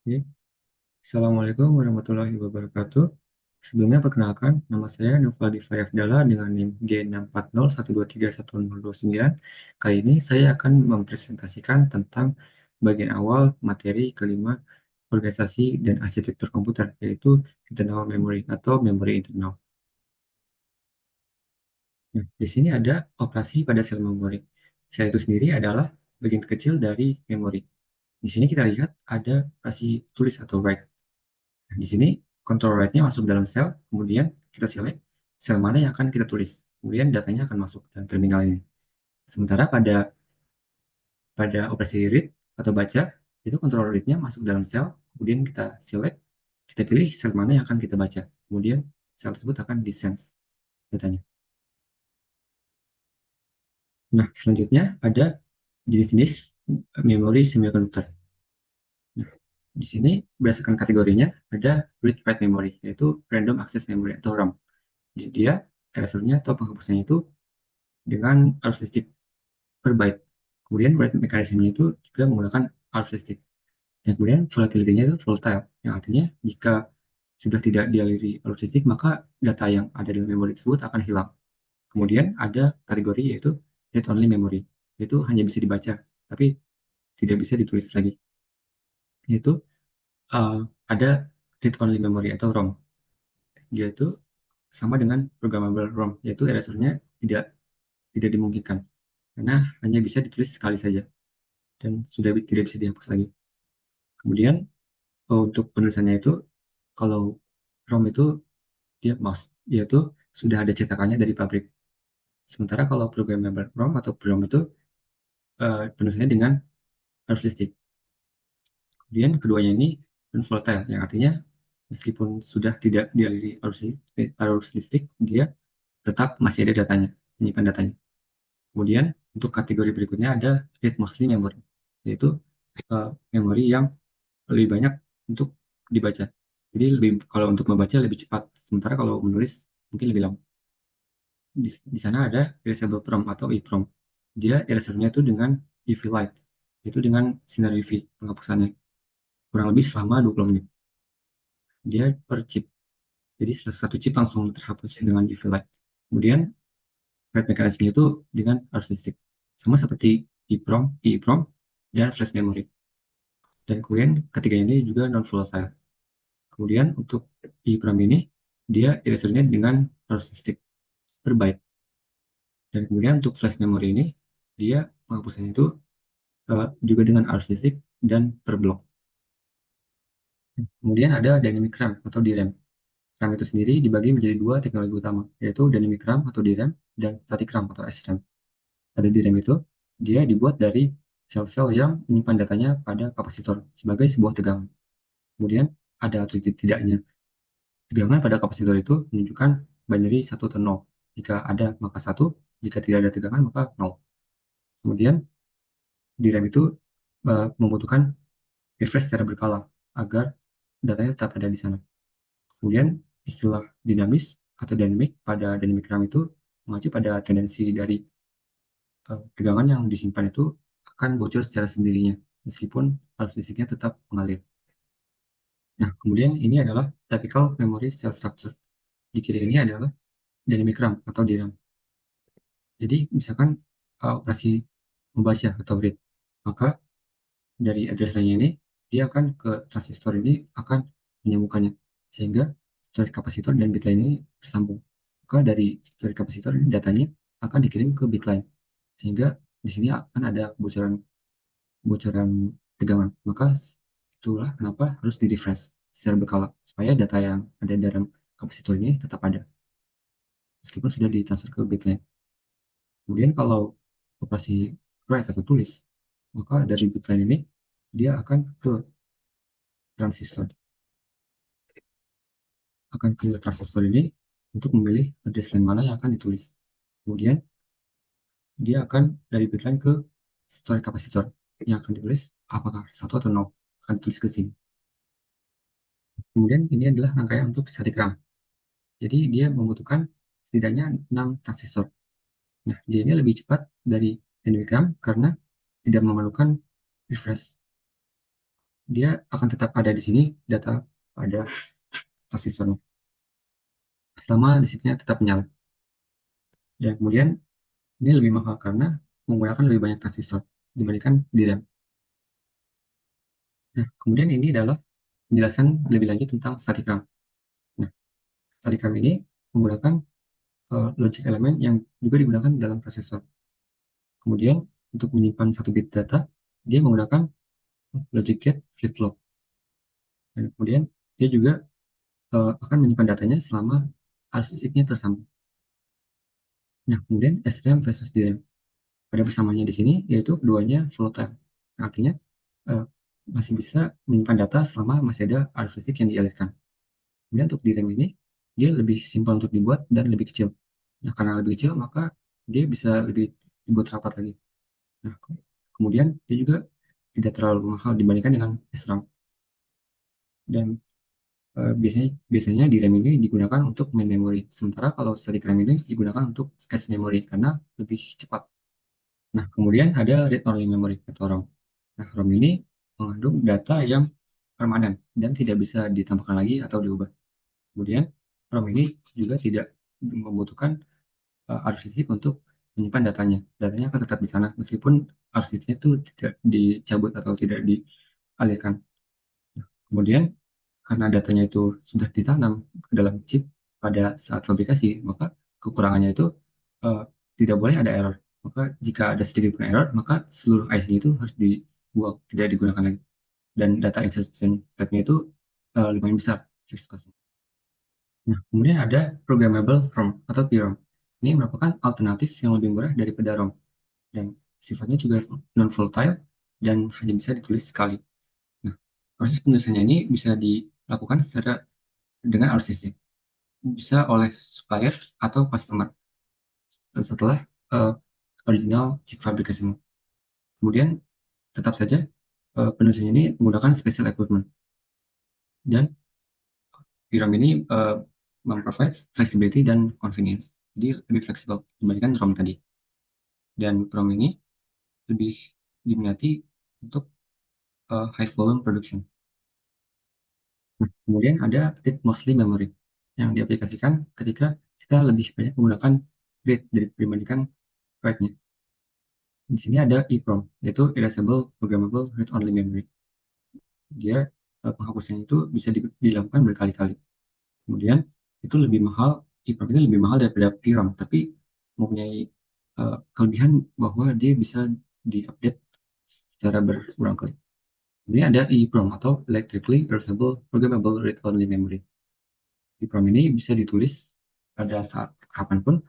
Oke. Assalamualaikum warahmatullahi wabarakatuh. Sebelumnya perkenalkan, nama saya Novaldi Faryafdala dengan NIM G64012311029. Kali ini saya akan mempresentasikan tentang bagian awal materi kelima organisasi dan arsitektur komputer, yaitu internal memory atau memori internal. Nah, di sini ada operasi pada sel memori. Sel itu sendiri adalah bagian kecil dari memori. Di sini kita lihat ada operasi tulis atau write. Di sini control write-nya masuk dalam sel, kemudian kita select sel mana yang akan kita tulis. Kemudian datanya akan masuk dalam terminal ini. Sementara pada pada operasi read atau baca, itu control read-nya masuk dalam sel, kemudian kita select, kita pilih sel mana yang akan kita baca. Kemudian sel tersebut akan di-sense datanya. Nah, selanjutnya ada jenis-jenis memori semiconductor. Nah, di sini berdasarkan kategorinya ada read-write memory, yaitu random access memory atau RAM. Jadi dia erasernya atau penghapusannya itu dengan arus listrik per byte. Kemudian write mekanismenya itu juga menggunakan arus listrik. Dan kemudian volatility-nya itu volatile, yang artinya jika sudah tidak dialiri arus listrik, maka data yang ada di memori tersebut akan hilang. Kemudian ada kategori yaitu read-only memory, yaitu hanya bisa dibaca, tapi tidak bisa ditulis lagi. Yaitu uh, ada read-only memory atau ROM. Dia itu sama dengan programmable ROM, yaitu erasernya tidak tidak dimungkinkan karena hanya bisa ditulis sekali saja dan sudah tidak bisa dihapus lagi. Kemudian untuk penulisannya itu kalau ROM itu dia must, dia itu sudah ada cetakannya dari pabrik. Sementara kalau programmable ROM atau PROM itu penulisannya dengan arus listrik. Kemudian keduanya ini non volatile, yang artinya meskipun sudah tidak dialiri arus listrik, dia tetap masih ada datanya, menyimpan datanya. Kemudian untuk kategori berikutnya ada read mostly memory, yaitu memori yang lebih banyak untuk dibaca. Jadi lebih kalau untuk membaca lebih cepat, sementara kalau menulis mungkin lebih lama. Di sana ada erasable prompt atau EEPROM. Dia erasernya itu dengan UV light, yaitu dengan sinar UV penghapusannya kurang lebih selama 20 menit. Dia per chip. Jadi satu chip langsung terhapus dengan UV light. Kemudian write mekanisme itu dengan arus listrik. Sama seperti EEPROM, dan flash memory. Dan kemudian ketiga ini juga non volatile. Kemudian untuk EEPROM ini dia erasernya dengan arus listrik per byte. Dan kemudian untuk flash memory ini dia penghapusannya itu juga dengan arus listrik dan per blok. Kemudian ada dynamic RAM atau DRAM. RAM itu sendiri dibagi menjadi dua teknologi utama, yaitu dynamic RAM atau DRAM dan static RAM atau SRAM. Pada DRAM itu dia dibuat dari sel-sel yang menyimpan datanya pada kapasitor sebagai sebuah tegangan. Kemudian ada atau tidaknya tegangan pada kapasitor itu menunjukkan binary 1 atau 0. Jika ada maka 1, jika tidak ada tegangan maka 0. Kemudian di RAM itu membutuhkan refresh secara berkala agar datanya tetap ada di sana. Kemudian istilah dinamis atau dynamic pada dynamic RAM itu mengacu pada tendensi dari tegangan yang disimpan itu akan bocor secara sendirinya meskipun arus listriknya tetap mengalir. Nah, kemudian ini adalah typical memory cell structure. Di kiri ini adalah dynamic RAM atau DRAM. Jadi misalkan operasi membaca atau read, maka dari address line ini dia akan ke transistor ini akan menyambungkannya sehingga storage kapasitor dan bit line ini tersambung. Maka dari storage kapasitor ini datanya akan dikirim ke bit line sehingga di sini akan ada bocoran bocoran tegangan. Maka itulah kenapa harus di refresh secara berkala supaya data yang ada dalam kapasitor ini tetap ada meskipun sudah ditransfer ke bit line. Kemudian kalau operasi write atau tulis, maka dari bit line ini dia transistor akan ke transistor ini untuk memilih address line mana yang akan ditulis. Kemudian dia akan dari bit line ke storage kapasitor yang akan ditulis apakah satu atau nol akan ditulis ke sini. Kemudian ini adalah rangkaian untuk static RAM. Jadi dia membutuhkan setidaknya 6 transistor. Nah, dia ini lebih cepat dari dynamic RAM karena tidak memerlukan refresh. dia akan tetap ada di sini data pada transistornya selama listriknya tetap menyala. Dan kemudian ini lebih mahal karena menggunakan lebih banyak transistor dibandingkan DRAM. Nah, kemudian ini adalah penjelasan lebih lanjut tentang static RAM. Nah, static RAM ini menggunakan logic elemen yang juga digunakan dalam prosesor. Kemudian untuk menyimpan satu bit data, dia menggunakan logic gate flip-flop. Dan kemudian dia juga akan menyimpan datanya selama arus listriknya tersambung. Nah, kemudian SRAM versus DRAM. Pada persamaannya di sini yaitu keduanya volatile. Artinya eh, masih bisa menyimpan data selama masih ada arus listrik yang dialirkan. Kemudian untuk DRAM ini dia lebih simpel untuk dibuat dan lebih kecil. Nah, karena lebih kecil maka dia bisa lebih dibuat rapat lagi. Nah, kemudian dia juga tidak terlalu mahal dibandingkan dengan SRAM. Dan biasanya biasanya di RAM ini digunakan untuk main memory. Sementara kalau static RAM ini digunakan untuk cache memory karena lebih cepat. Nah, kemudian ada read-only memory atau ROM. Nah, ROM ini mengandung data yang permanen dan tidak bisa ditambahkan lagi atau diubah. Kemudian, ROM ini juga tidak membutuhkan arus listrik untuk menyimpan datanya. Datanya akan tetap di sana meskipun arus listriknya itu tidak dicabut atau tidak dialirkan. Kemudian, karena datanya itu sudah ditanam ke dalam chip pada saat fabrikasi, maka kekurangannya itu eh, tidak boleh ada error. Maka jika ada sedikit pun error, maka seluruh IC itu harus dibuang, tidak digunakan lagi. Dan data insertion step-nya itu lumayan besar, fixed cost. Nah, kemudian ada programmable ROM atau PROM. Ini merupakan alternatif yang lebih murah daripada ROM dan sifatnya juga non-volatile dan hanya bisa ditulis sekali. Nah, proses penulisannya ini bisa dilakukan secara dengan arus listrik, bisa oleh supplier atau customer setelah eh, original chip fabrikasinya. Kemudian tetap saja penulisannya ini menggunakan special equipment dan VRAM ini memprovide flexibility dan convenience. Jadi lebih fleksibel dibandingkan ROM tadi. Dan ROM ini lebih diminati untuk high volume production. Nah, kemudian ada read mostly memory yang diaplikasikan ketika kita lebih banyak menggunakan read dibandingkan write-nya. Di sini ada EEPROM, yaitu Erasable Programmable Read-Only Memory. Dia penghapusannya itu bisa dilakukan berkali-kali. Kemudian itu lebih mahal, EEPROM itu lebih mahal daripada PROM, tapi mempunyai kelebihan bahwa dia bisa diupdate secara berulang kali. Kemudian ada EEPROM atau Electrically Erasable Programmable Read-Only Memory. EEPROM ini bisa ditulis pada saat kapanpun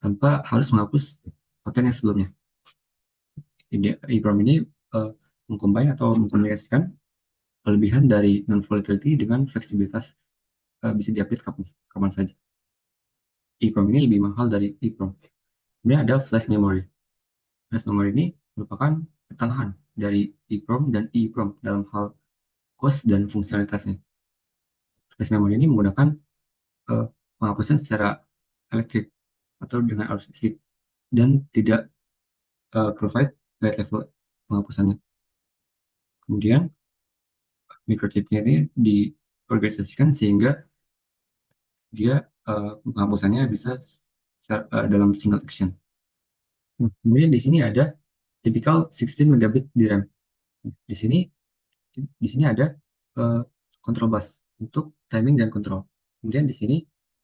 tanpa harus menghapus konten yang sebelumnya. EEPROM ini mengcombine atau mengkombinasikan kelebihan dari non-volatility dengan fleksibilitas bisa diupdate kapan, kapan saja. EEPROM ini lebih mahal dari EEPROM. Kemudian ada flash memory. Flash memory ini merupakan pertengahan dari EEPROM dan EEPROM dalam hal cost dan fungsionalitasnya. Flash memory ini menggunakan uh, penghapusan secara elektrik atau dengan arus listrik dan tidak provide light level penghapusannya. Kemudian microchipnya ini diorganisasikan sehingga dia penghapusannya bisa dalam single action. Nah, kemudian di sini ada typical 16 megabit DRAM. Di sini di sini ada uh, control bus untuk timing dan kontrol. Kemudian di sini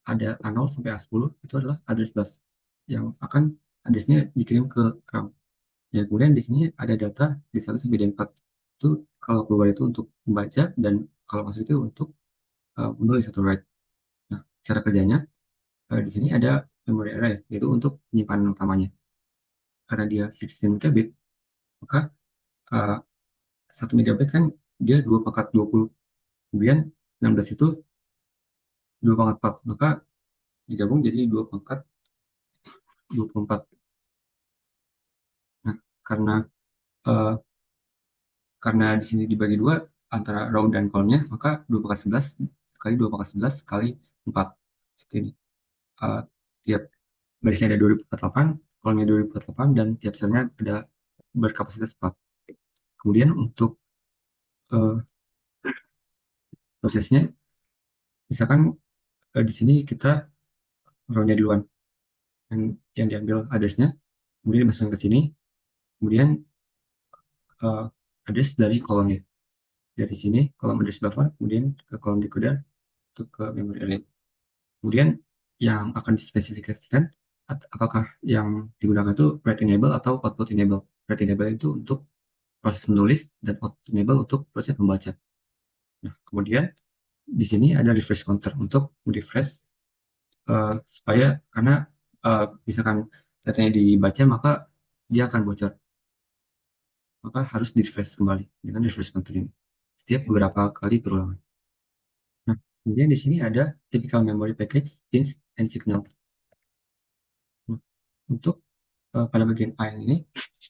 ada A0 sampai A10 itu adalah address bus yang akan addressnya dikirim ke RAM. Ya, kemudian di sini ada data di 1 sampai D4. Itu kalau keluar itu untuk membaca dan kalau masuk itu untuk menulis atau write. Nah, cara kerjanya di sini ada memory array yaitu untuk penyimpanan utamanya. Karena dia 16 megabit, maka uh, 1 megabit kan dia 2 pangkat 20. Kemudian 16 itu 2 pangkat 4. Maka digabung jadi 2 pangkat 24. Nah, karena uh, karena di sini dibagi dua antara round dan column-nya, maka 2 pangkat 11 kali 2 pangkat 11 kali 4. Seperti ini. Uh, tiap barisnya ada 2048, kolomnya 2048, dan tiap selnya ada berkapasitas 4. Kemudian untuk eh, prosesnya. Misalkan di sini kita row-nya duluan, yang diambil address-nya, kemudian dimasukkan ke sini, kemudian eh, address dari kolomnya. Dari sini kolom address buffer, kemudian ke kolom decoder untuk ke memory array. Kemudian yang akan dispesifikasikan apakah yang digunakan itu write enable atau output enable. Write enable itu untuk proses menulis dan output enable untuk proses membaca. Nah, kemudian di sini ada refresh counter untuk refresh supaya karena misalkan datanya dibaca maka dia akan bocor, maka harus di refresh kembali dengan refresh counter ini setiap beberapa kali perulangan. Nah, kemudian di sini ada typical memory package, pins, and signal. Nah, untuk pada bagian A ini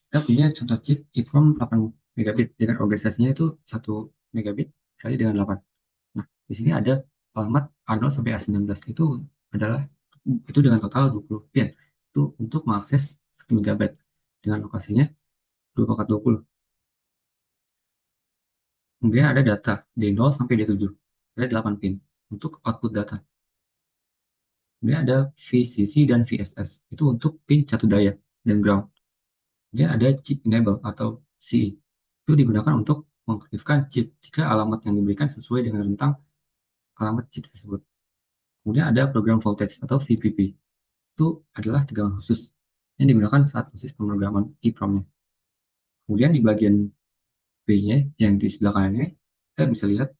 kita punya contoh chip EEPROM 8 megabit dengan organisasinya itu 1 megabit kali dengan 8. Nah, di sini ada alamat A0 sampai A19 itu adalah itu dengan total 20 pin. Itu untuk mengakses 1 megabyte dengan lokasinya 2x20. Kemudian ada data D0 sampai D7. Ada 8 pin untuk output data. Kemudian ada VCC dan VSS. Itu untuk pin catu daya dan ground. Kemudian ada chip enable atau CE. Itu digunakan untuk mengaktifkan chip jika alamat yang diberikan sesuai dengan rentang alamat chip tersebut. Kemudian ada program voltage atau VPP. Itu adalah tegangan khusus yang digunakan saat proses pemrograman EEPROM-nya. Kemudian di bagian B-nya yang di sebelah kanannya, kita bisa lihat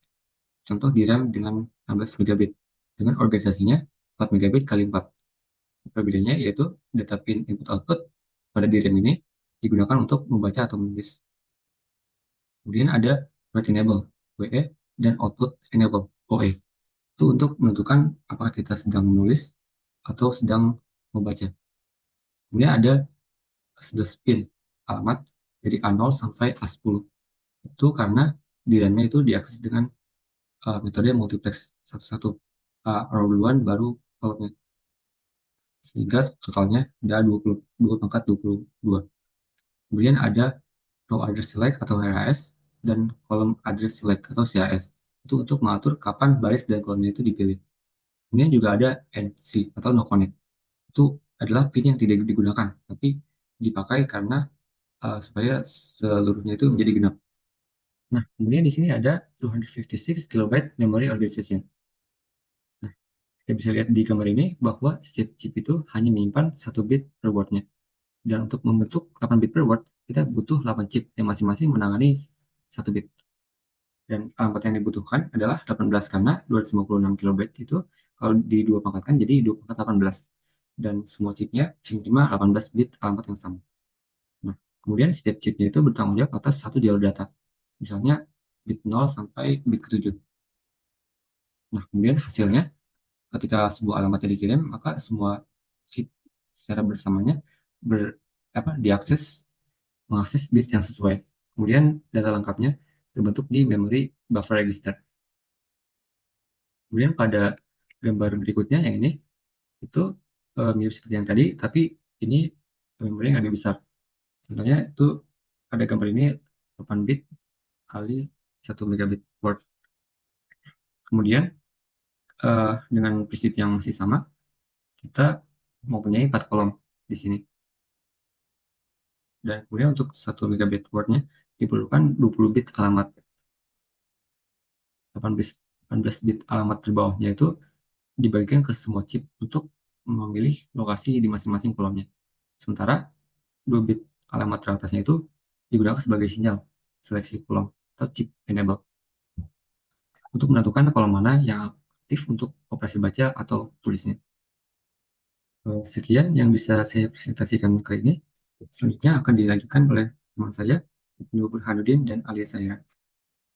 contoh DRAM dengan 16 megabit dengan organisasinya 4 megabit kali 4. Perbedaannya yaitu data pin input output pada DRAM ini digunakan untuk membaca atau menulis. Kemudian ada write enable WE dan output enable OE. Itu untuk menentukan apakah kita sedang menulis atau sedang membaca. Kemudian ada 11 pin alamat dari A0 sampai A10. Itu karena di RAM-nya itu diakses dengan metode multiplex satu-satu. Row duluan baru outputnya. Sehingga totalnya ada 22 pangkat 22. Kemudian ada row address select atau RAS dan kolom address select atau CAS. Itu untuk mengatur kapan baris dan kolomnya itu dipilih. Kemudian juga ada NC atau no connect. Itu adalah pin yang tidak digunakan, tapi dipakai karena supaya seluruhnya itu menjadi genap. Nah, kemudian di sini ada 256 kilobyte memory organization. Nah, kita bisa lihat di gambar ini bahwa setiap chip itu hanya menyimpan 1 bit per word-nya. Dan untuk membentuk 8 bit per word, kita butuh 8 chip yang masing-masing menangani 1 bit. Dan alamat yang dibutuhkan adalah 18 karena 256 kilobyte itu kalau di dua pangkatkan jadi 2 pangkat 18. Dan semua chipnya menerima 18 bit alamat yang sama. Nah, kemudian setiap chipnya itu bertanggung jawab atas satu jalur data. Misalnya bit 0 sampai bit ke-7. Nah, kemudian hasilnya ketika sebuah alamatnya dikirim, maka semua chip secara bersamanya ber, diakses mengakses bit yang sesuai. Kemudian data lengkapnya terbentuk di memory buffer register. Kemudian pada gambar berikutnya yang ini itu mirip seperti yang tadi, tapi ini memori yang lebih besar. Contohnya itu pada gambar ini 8 bit kali 1 megabit word. Kemudian dengan prinsip yang masih sama, kita mempunyai 4 kolom di sini. Dan kemudian untuk 1 megabit word-nya diperlukan 20 bit alamat. 18 bit alamat terbawahnya itu dibagikan ke semua chip untuk memilih lokasi di masing-masing kolomnya. Sementara 2 bit alamat teratasnya itu digunakan sebagai sinyal seleksi kolom atau chip enable untuk menentukan kolom mana yang aktif untuk operasi baca atau tulisnya. Sekian yang bisa saya presentasikan kali ini. Selanjutnya akan dilanjutkan oleh teman saya, Ibnu Burhanuddin dan alias saya.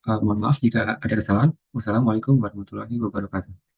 Mohon maaf jika ada kesalahan. Wassalamualaikum warahmatullahi wabarakatuh.